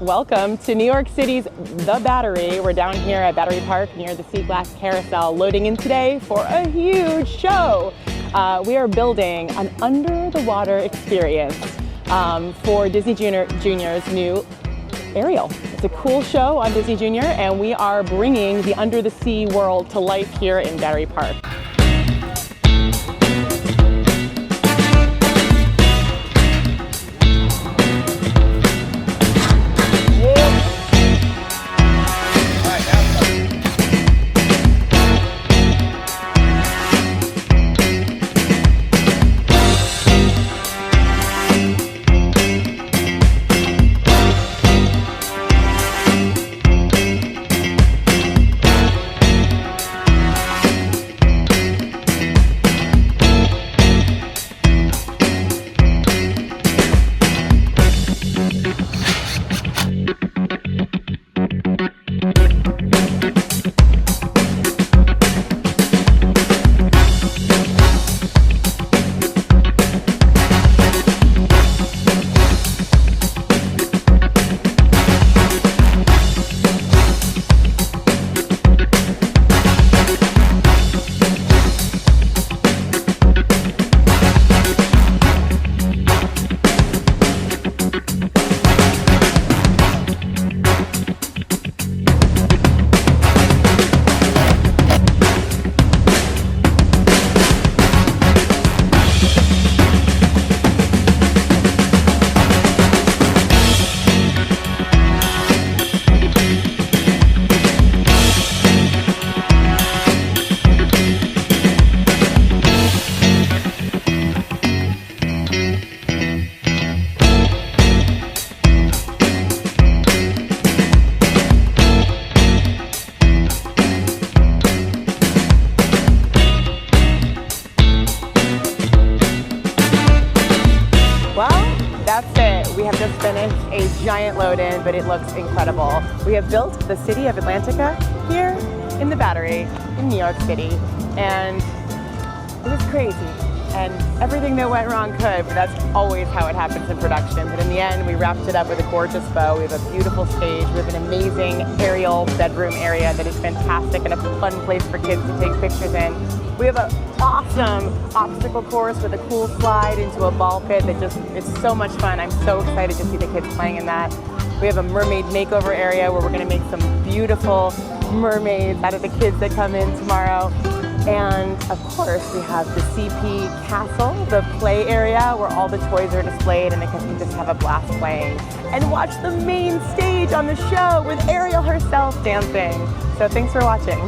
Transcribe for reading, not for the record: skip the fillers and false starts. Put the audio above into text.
Welcome to New York City's The Battery. We're down here at Battery Park near the Sea Glass Carousel, loading in today for a huge show. We are building an under-the-water experience for Disney Junior's new Ariel. It's a cool show on Disney Junior, and we are bringing the under-the-sea world to life here in Battery Park. That's it. We have just finished a giant load-in, but it looks incredible. We have built the city of Atlantica here in the Battery in New York City, and it was crazy. And everything that went wrong could, but that's always how it happens in production. But in the end, we wrapped it up with a gorgeous bow. We have a beautiful stage. We have an amazing Ariel bedroom area that is fantastic and a fun place for kids to take pictures in. We have an awesome obstacle course with a cool slide into a ball pit that just is so much fun. I'm so excited to see the kids playing in that. We have a mermaid makeover area where we're going to make some beautiful mermaids out of the kids that come in tomorrow. And of course, we have the CP Castle, the play area where all the toys are displayed and the kids can just have a blast playing and watch the main stage on the show with Ariel herself dancing. So thanks for watching.